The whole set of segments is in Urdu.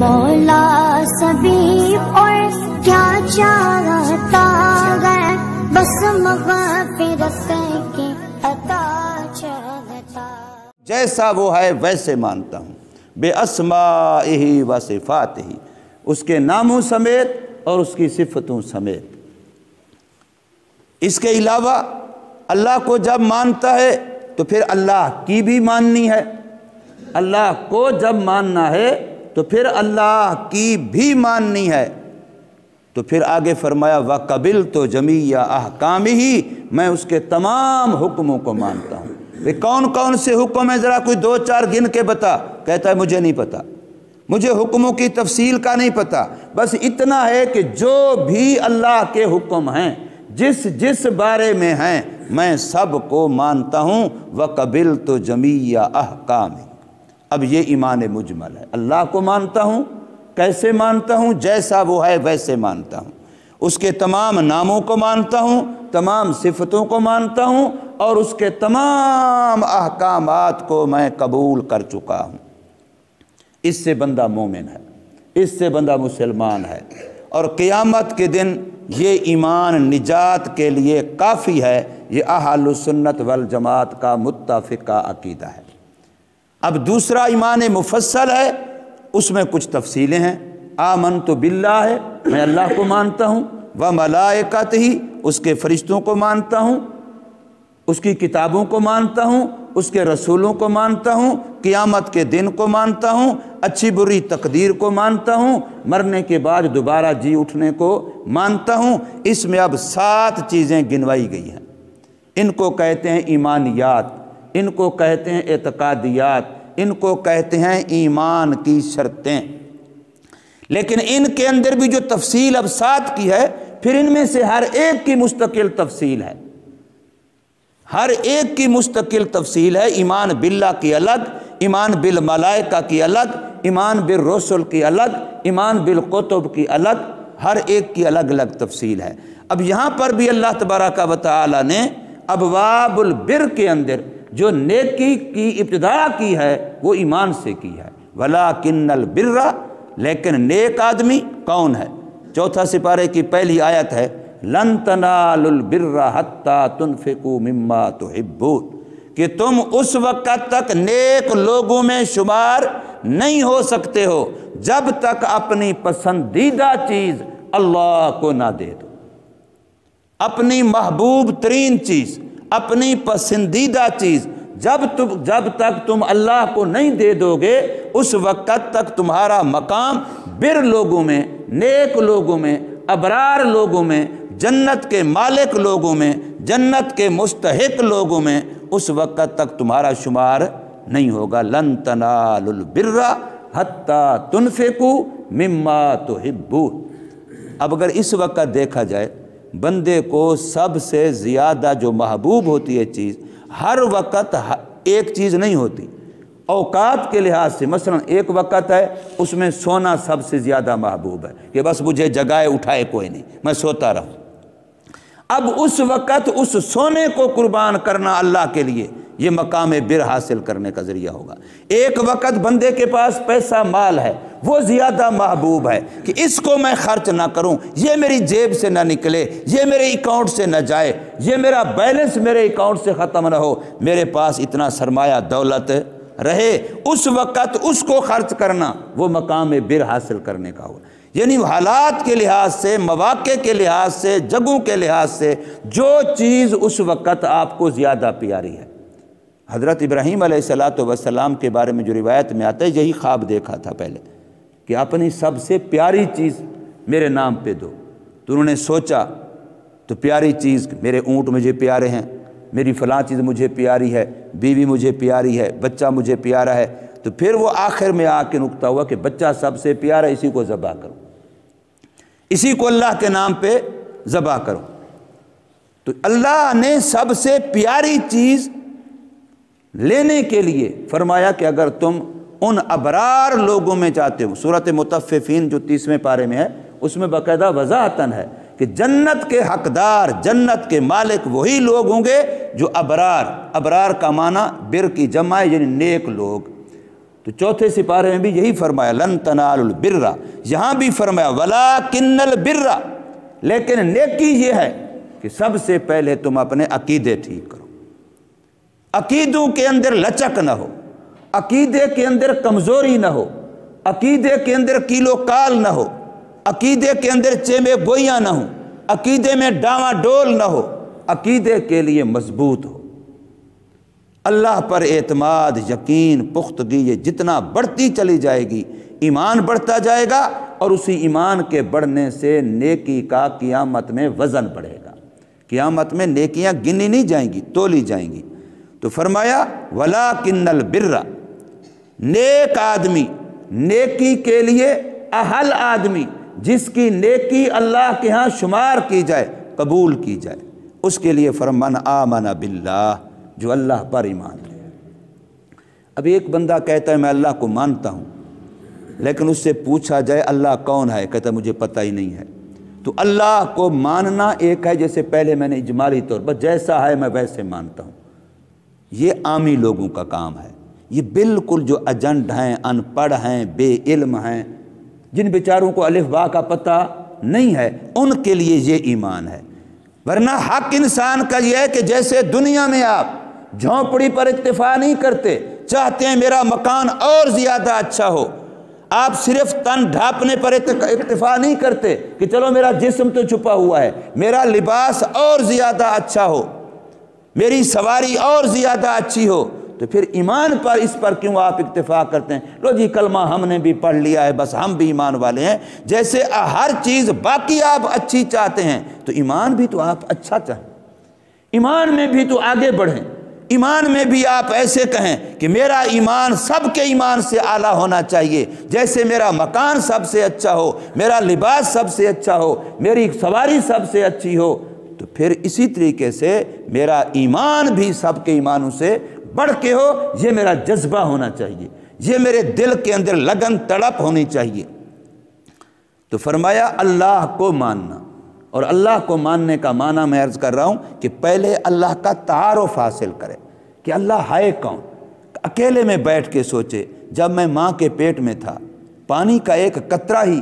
مولا سبھی اور کیا چاہتا ہے، بس مغفرت کی عطا چاہتا۔ جیسا وہ ہے ویسے مانتا ہوں، بے اسمائہ و صفاتہ، اس کے ناموں سمیت اور اس کی صفتوں سمیت۔ اس کے علاوہ اللہ کو جب مانتا ہے تو پھر اللہ کی بھی ماننی ہے، اللہ کو جب ماننا ہے تو پھر اللہ کی بھی ماننی ہے۔ تو پھر آگے فرمایا وَقَبِلْتُ جَمِيعَ أَحْكَامِهِ، میں اس کے تمام حکموں کو مانتا ہوں۔ یہ کون کون سے حکم ہیں، ذرا کوئی دو چار گن کے بتا، کہتا ہے مجھے نہیں پتا، مجھے حکموں کی تفصیل کا نہیں پتا، بس اتنا ہے کہ جو بھی اللہ کے حکم ہیں، جس بارے میں ہیں، میں سب کو مانتا ہوں۔ وَقَبِلْتُ جَمِيعَ أَحْكَامِهِ، اب یہ ایمان مجمل ہے، اللہ کو مانتا ہوں، کیسے مانتا ہوں؟ جیسا وہ ہے ویسے مانتا ہوں، اس کے تمام ناموں کو مانتا ہوں، تمام صفتوں کو مانتا ہوں، اور اس کے تمام احکامات کو میں قبول کر چکا ہوں۔ اس سے بندہ مومن ہے، اس سے بندہ مسلمان ہے، اور قیامت کے دن یہ ایمان نجات کے لیے کافی ہے۔ یہ اہل سنت والجماعت کا متفقہ عقیدہ ہے۔ اب دوسرا ایمان مفصل ہے، اس میں کچھ تفصیلیں ہیں۔ آمنت باللہ ہے، میں اللہ کو مانتا ہوں، وملائکتہ، اس کے فرشتوں کو مانتا ہوں، اس کی کتابوں کو مانتا ہوں، اس کے رسولوں کو مانتا ہوں، قیامت کے دن کو مانتا ہوں، اچھی بری تقدیر کو مانتا ہوں، مرنے کے بعد دوبارہ جی اٹھنے کو مانتا ہوں۔ اس میں اب 7 چیزیں گنوائی گئی ہیں۔ ان کو کہتے ہیں ایمانیات، ان کو کہتے ہیں اعتقادیات، ان کو کہتے ہیں ایمان کی شرطیں۔ لیکن ان کے اندر بھی جو تفصیل اب 7 کی ہے، پھر ان میں سے ہر ایک کی مستقل تفصیل ہے، ہر ایک کی مستقل تفصیل ہے۔ ایمان باللہ کی الگ، ایمان بالملائکہ کی الگ، ایمان بالرسل کی الگ، ایمان بالکتب کی الگ، ہر ایک کی الگ الگ تفصیل ہے۔ اب یہاں پر بھی اللہ تبارک و تعالی نے ابواب البر کے اندر جو نیکی کی ابتدا کی ہے وہ ایمان سے کی ہے۔ وَلَٰكِنَّ الْبِرَّ، لیکن نیک آدمی کون ہے؟ 4 سپارے کی پہلی آیت ہے لَن تَنَالُوا الْبِرَّ حَتَّىٰ تُنْفِقُوا مِمَّا تُحِبُّونَ، کہ تم اس وقت تک نیک لوگوں میں شمار نہیں ہو سکتے ہو جب تک اپنی پسندیدہ چیز اللہ کو نہ دے دو۔ اپنی محبوب ترین چیز، اپنی پسندیدہ چیز جب تک تم اللہ کو نہیں دے دو گے، اس وقت تک تمہارا مقام بر لوگوں میں، نیک لوگوں میں، ابرار لوگوں میں، جنت کے مالک لوگوں میں، جنت کے مستحق لوگوں میں، اس وقت تک تمہارا شمار نہیں ہوگا۔ لن تنالوا البر حتی تنفقوا مما تحبون۔ اب اگر اس وقت دیکھا جائے، بندے کو سب سے زیادہ جو محبوب ہوتی ہے چیز، ہر وقت ایک چیز نہیں ہوتی۔ اوقات کے لحاظ سے مثلا ایک وقت ہے اس میں سونا سب سے زیادہ محبوب ہے کہ بس مجھے جگائے اٹھائے کوئی نہیں، میں سوتا رہوں۔ اب اس وقت اس سونے کو قربان کرنا اللہ کے لیے یہ مقام بر حاصل کرنے کا ذریعہ ہوگا۔ ایک وقت بندے کے پاس پیسہ مال ہے، وہ زیادہ محبوب ہے کہ اس کو میں خرچ نہ کروں، یہ میری جیب سے نہ نکلے، یہ میرے اکاؤنٹ سے نہ جائے، یہ میرا بیلنس میرے اکاؤنٹ سے ختم نہ ہو، میرے پاس اتنا سرمایہ دولت رہے۔ اس وقت اس کو خرچ کرنا وہ مقام بر حاصل کرنے کا ہوگا۔ یعنی حالات کے لحاظ سے، مواقع کے لحاظ سے، جگہوں کے لحاظ سے جو چیز اس وقت آپ کو زیادہ پیاری ہے۔ حضرت ابراہیم علیہ السلام کے بارے میں جو روایت میں آتا ہے، یہی خواب دیکھا تھا پہلے کہ اپنی سب سے پیاری چیز میرے نام پہ دو۔ تو انہوں نے سوچا تو پیاری چیز، میرے اونٹ مجھے پیارے ہیں، میری فلاں چیز مجھے پیاری ہے، بیوی مجھے پیاری ہے، بچہ مجھے پیارا ہے۔ تو پھر وہ آخر میں آ کے نکتہ ہوا کہ بچہ سب سے پیارا ہے، اسی کو ذبح کرو، اسی کو اللہ کے نام پہ ذبح کرو۔ تو اللہ نے سب سے پیاری چیز لینے کے لیے فرمایا کہ اگر تم ان ابرار لوگوں میں چاہتے ہو، سورۃ مطففین جو 30ویں پارے میں ہے، اس میں باقاعدہ وضاحتاً ہے کہ جنت کے حقدار، جنت کے مالک وہی لوگ ہوں گے جو ابرار کا معنی بر کی جمع ہے، یعنی نیک لوگ، تو چوتھے سپارے میں بھی یہی فرمایا لن تنالوا البر، یہاں بھی فرمایا ولکن البر، لیکن نیکی یہ ہے کہ سب سے پہلے تم اپنے عقیدے ٹھیک کرو، عقیدوں کے اندر لچک نہ ہو، عقیدے کے اندر کمزوری نہ ہو، عقیدے کے اندر کیل و کال نہ ہو، عقیدے کے اندر چیمے گوئیاں نہ ہوں، عقیدے میں ڈاواں ڈول نہ ہو، عقیدے کے لیے مضبوط ہو۔ اللہ پر اعتماد، یقین، پختگی یہ جتنا بڑھتی چلی جائے گی ایمان بڑھتا جائے گا، اور اسی ایمان کے بڑھنے سے نیکی کا قیامت میں وزن بڑھے گا، قیامت میں نیکیاں گنی نہیں جائیں گی، تولی جائیں گی۔ تو فرمایا وَلَٰكِنَّ الْبِرَّ، نیک آدمی، نیکی کے لیے اہل آدمی، جس کی نیکی اللہ کے ہاں شمار کی جائے، قبول کی جائے، اس کے لیے فرمان آمن باللہ، جو اللہ پر ایمان لے۔ اب ایک بندہ کہتا ہے میں اللہ کو مانتا ہوں، لیکن اس سے پوچھا جائے اللہ کون ہے، کہتا ہے مجھے پتہ ہی نہیں ہے۔ تو اللہ کو ماننا ایک ہے، جیسے پہلے میں نے اجمالی طور پر جیسا ہے میں ویسے مانتا ہوں، یہ عامی لوگوں کا کام ہے۔ یہ بالکل جو اجنڈ ہیں، ان پڑھ ہیں، بے علم ہیں، جن بیچاروں کو الف با کا پتہ نہیں ہے، ان کے لیے یہ ایمان ہے۔ ورنہ حق انسان کا یہ ہے کہ جیسے دنیا میں آپ جھونپڑی پر اکتفا نہیں کرتے، چاہتے ہیں میرا مکان اور زیادہ اچھا ہو، آپ صرف تن ڈھانپنے پر اکتفا نہیں کرتے کہ چلو میرا جسم تو چھپا ہوا ہے، میرا لباس اور زیادہ اچھا ہو، میری سواری اور زیادہ اچھی ہو، تو پھر ایمان پر اس پر کیوں آپ اکتفا کرتے ہیں؟ لو جی کلمہ ہم نے بھی پڑھ لیا ہے، بس ہم بھی ایمان والے ہیں۔ جیسے ہر چیز باقی آپ اچھی چاہتے ہیں تو ایمان بھی تو آپ اچھا چاہیں، ایمان میں بھی تو آگے بڑھیں، ایمان میں بھی آپ ایسے کہیں کہ میرا ایمان سب کے ایمان سے اعلیٰ ہونا چاہیے، جیسے میرا مکان سب سے اچھا ہو، میرا لباس سب سے اچھا ہو، میری سواری سب سے اچھی ہو، تو پھر اسی طریقے سے میرا ایمان بھی سب کے ایمانوں سے بڑھ کے ہو۔ یہ میرا جذبہ ہونا چاہیے، یہ میرے دل کے اندر لگن تڑپ ہونی چاہیے۔ تو فرمایا اللہ کو ماننا، اور اللہ کو ماننے کا معنی میں عرض کر رہا ہوں کہ پہلے اللہ کا تعارف حاصل کرے کہ اللہ ہے کون۔ اکیلے میں بیٹھ کے سوچے، جب میں ماں کے پیٹ میں تھا، پانی کا ایک قطرہ ہی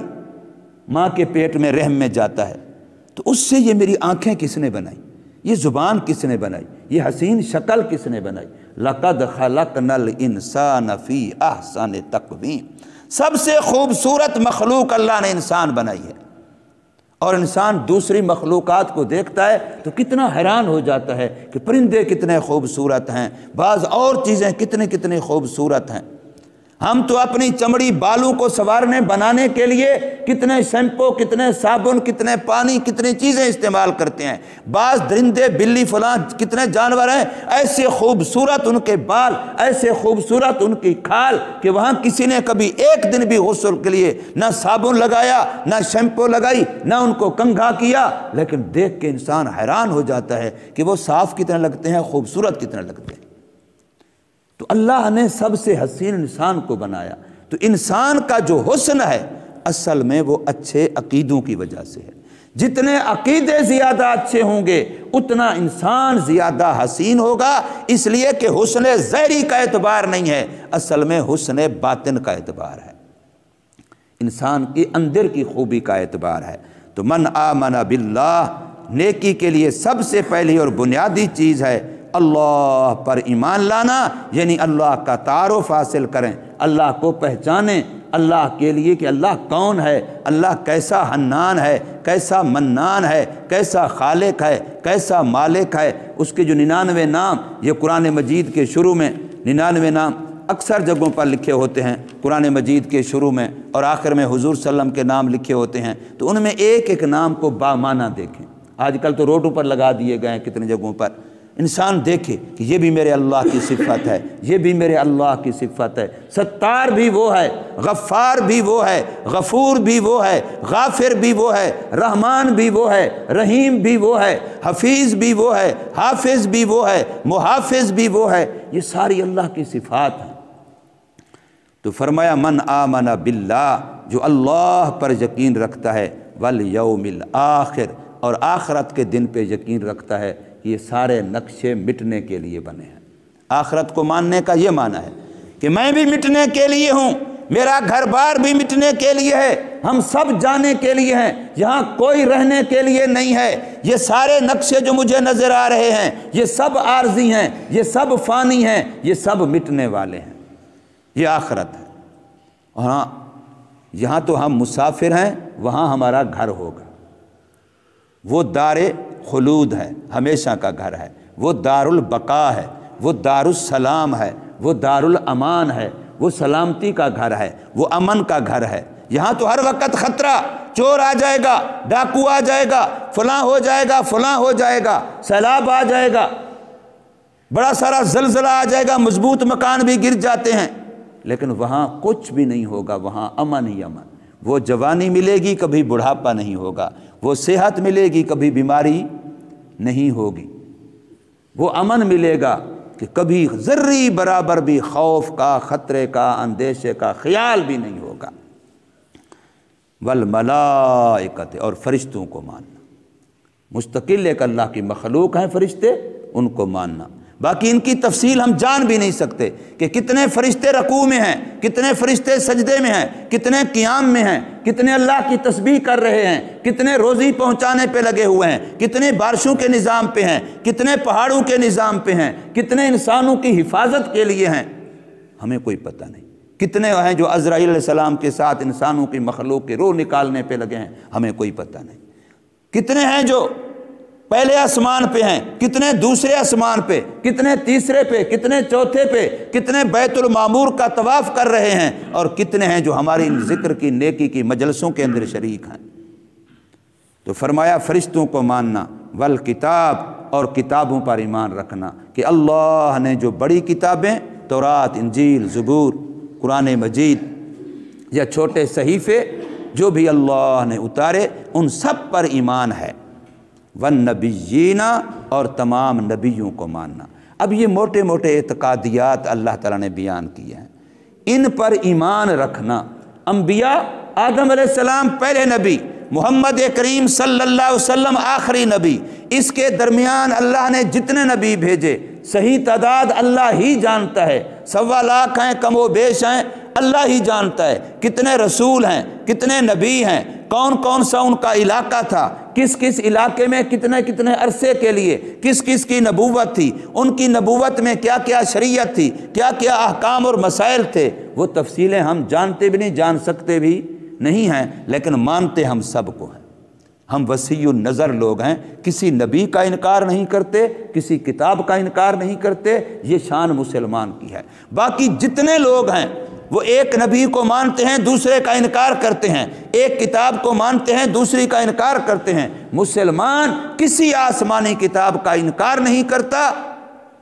ماں کے پیٹ میں رحم میں جاتا ہے، تو اس سے یہ میری آنکھیں کس نے بنائی، یہ زبان کس نے بنائی، یہ حسین شکل کس نے بنائی؟ لَقَدْ خَلَقْنَا الْإِنسَانَ فِي أَحْسَنِ تَقْوِيمٍ، سب سے خوبصورت مخلوق اللہ نے انسان بنائی ہے۔ اور انسان دوسری مخلوقات کو دیکھتا ہے تو کتنا حیران ہو جاتا ہے کہ پرندے کتنے خوبصورت ہیں، بعض اور چیزیں کتنی خوبصورت ہیں۔ ہم تو اپنی چمڑی بالوں کو سنوارنے بنانے کے لیے کتنے شیمپو، کتنے صابن، کتنے پانی، کتنی چیزیں استعمال کرتے ہیں۔ بعض درندے، بلی، فلاں کتنے جانور ہیں ایسے خوبصورت ان کے بال، ایسے خوبصورت ان کی کھال کہ وہاں کسی نے کبھی ایک دن بھی غسل کے لیے نہ صابن لگایا، نہ شیمپو لگائی، نہ ان کو کنگھا کیا، لیکن دیکھ کے انسان حیران ہو جاتا ہے کہ وہ صاف کتنے لگتے ہیں، خوبصورت کتنے لگتے ہیں۔ تو اللہ نے سب سے حسین انسان کو بنایا، تو انسان کا جو حسن ہے اصل میں وہ اچھے عقیدوں کی وجہ سے ہے۔ جتنے عقیدے زیادہ اچھے ہوں گے اتنا انسان زیادہ حسین ہوگا، اس لیے کہ حسن ظاہری کا اعتبار نہیں ہے، اصل میں حسن باطن کا اعتبار ہے، انسان کی اندر کی خوبی کا اعتبار ہے۔ تو من آمن باللہ، نیکی کے لیے سب سے پہلی اور بنیادی چیز ہے اللہ پر ایمان لانا، یعنی اللہ کا تعارف حاصل کریں، اللہ کو پہچانیں، اللہ کے لیے کہ اللہ کون ہے، اللہ کیسا حنان ہے، کیسا منان ہے، کیسا خالق ہے، کیسا مالک ہے۔ اس کے جو 99 نام، یہ قرآن مجید کے شروع میں 99 نام اکثر جگہوں پر لکھے ہوتے ہیں، قرآن مجید کے شروع میں اور آخر میں حضور صلی اللہ علیہ وسلم کے نام لکھے ہوتے ہیں، تو ان میں ایک ایک نام کو بامعنی دیکھیں۔ آج کل تو روڈوں پر لگا دیے گئے ہیں کتنے جگہوں پر، انسان دیکھے کہ یہ بھی میرے اللہ کی صفت ہے، یہ بھی میرے اللہ کی صفت ہے۔ ستار بھی وہ ہے، غفار بھی وہ ہے، غفور بھی وہ ہے، غافر بھی وہ ہے، رحمان بھی وہ ہے، رحیم بھی وہ ہے، حفیظ بھی وہ ہے، حافظ بھی وہ ہے، محافظ بھی وہ ہے، یہ ساری اللہ کی صفات ہیں۔ تو فرمایا من آمن باللہ، جو اللہ پر یقین رکھتا ہے، والیوم الآخر، اور آخرت کے دن پہ یقین رکھتا ہے، یہ سارے نقشے مٹنے کے لیے بنے ہیں۔ آخرت کو ماننے کا یہ معنی ہے کہ میں بھی مٹنے کے لیے ہوں، میرا گھر بار بھی مٹنے کے لیے ہے، ہم سب جانے کے لیے ہیں، یہاں کوئی رہنے کے لیے نہیں ہے۔ یہ سارے نقشے جو مجھے نظر آ رہے ہیں یہ سب عارضی ہیں، یہ سب فانی ہیں، یہ سب مٹنے والے ہیں، یہ آخرت ہے۔ ہاں یہاں تو ہم مسافر ہیں، وہاں ہمارا گھر ہوگا، وہ دار خلود ہے، ہمیشہ کا گھر ہے، وہ دار البقا ہے، وہ دار السلام ہے، وہ دار الامان ہے، وہ سلامتی کا گھر ہے، وہ امن کا گھر ہے۔ یہاں تو ہر وقت خطرہ، چور آ جائے گا، ڈاکو آ جائے گا، فلاں ہو جائے گا، فلاں ہو جائے گا، سیلاب آ جائے گا، بڑا سارا زلزلہ آ جائے گا، مضبوط مکان بھی گر جاتے ہیں، لیکن وہاں کچھ بھی نہیں ہوگا، وہاں امن ہی امن۔ وہ جوانی ملے گی، کبھی بڑھاپا نہیں ہوگا، وہ صحت ملے گی، کبھی بیماری نہیں ہوگی، وہ امن ملے گا کہ کبھی ذرّی برابر بھی خوف کا، خطرے کا، اندیشے کا خیال بھی نہیں ہوگا۔ والملائکۃ، اور فرشتوں کو ماننا، مستقل ایک اللہ کی مخلوق ہیں فرشتے، ان کو ماننا۔ باقی ان کی تفصیل ہم جان بھی نہیں سکتے کہ کتنے فرشتے رکوع میں ہیں، کتنے فرشتے سجدے میں ہیں، کتنے قیام میں ہیں، کتنے اللہ کی تسبیح کر رہے ہیں، کتنے روزی پہنچانے پہ لگے ہوئے ہیں، کتنے بارشوں کے نظام پہ ہیں، کتنے پہاڑوں کے نظام پہ ہیں، کتنے انسانوں کی حفاظت کے لیے ہیں، ہمیں کوئی پتہ نہیں۔ کتنے ہیں جو عزرائیل علیہ السلام کے ساتھ انسانوں کی مخلوق کی روح نکالنے پہ لگے ہیں، ہمیں کوئی پتہ نہیں۔ کتنے ہیں جو پہلے آسمان پہ ہیں، کتنے دوسرے آسمان پہ، کتنے تیسرے پہ، کتنے چوتھے پہ، کتنے بیت المعمور کا طواف کر رہے ہیں، اور کتنے ہیں جو ہماری ذکر کی نیکی کی مجلسوں کے اندر شریک ہیں۔ تو فرمایا فرشتوں کو ماننا، والکتاب، اور کتابوں پر ایمان رکھنا کہ اللہ نے جو بڑی کتابیں تورات، انجیل، زبور، قرآن مجید یا چھوٹے صحیفے جو بھی اللہ نے اتارے ان سب پر ایمان ہے۔ والنبیین، اور تمام نبیوں کو ماننا۔ اب یہ موٹے موٹے اعتقادیات اللہ تعالیٰ نے بیان کیے ہیں، ان پر ایمان رکھنا۔ انبیاء، آدم علیہ السلام پہلے نبی، محمد کریم صلی اللہ علیہ وسلم آخری نبی، اس کے درمیان اللہ نے جتنے نبی بھیجے صحیح تعداد اللہ ہی جانتا ہے، 1.25 لاکھ ہیں، کم و بیش ہیں، اللہ ہی جانتا ہے کتنے رسول ہیں، کتنے نبی ہیں، کون کون سا ان کا علاقہ تھا، کس کس علاقے میں کتنے کتنے عرصے کے لیے کس کس کی نبوت تھی، ان کی نبوت میں کیا کیا شریعت تھی، کیا کیا احکام اور مسائل تھے، وہ تفصیلیں ہم جانتے بھی نہیں، جان سکتے بھی نہیں ہیں، لیکن مانتے ہم سب کو ہیں۔ ہم وسیع النظر لوگ ہیں، کسی نبی کا انکار نہیں کرتے، کسی کتاب کا انکار نہیں کرتے، یہ شان مسلمان کی ہے۔ باقی جتنے لوگ ہیں وہ ایک نبی کو مانتے ہیں، دوسرے کا انکار کرتے ہیں، ایک کتاب کو مانتے ہیں، دوسری کا انکار کرتے ہیں۔ مسلمان کسی آسمانی کتاب کا انکار نہیں کرتا،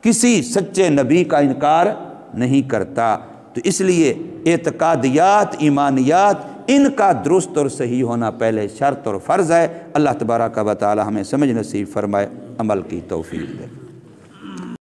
کسی سچے نبی کا انکار نہیں کرتا۔ تو اس لیے اعتقادیات، ایمانیات، ان کا درست اور صحیح ہونا پہلے شرط اور فرض ہے۔ اللہ تبارک و تعالی ہمیں سمجھ نصیب فرمائے، عمل کی توفیق دے۔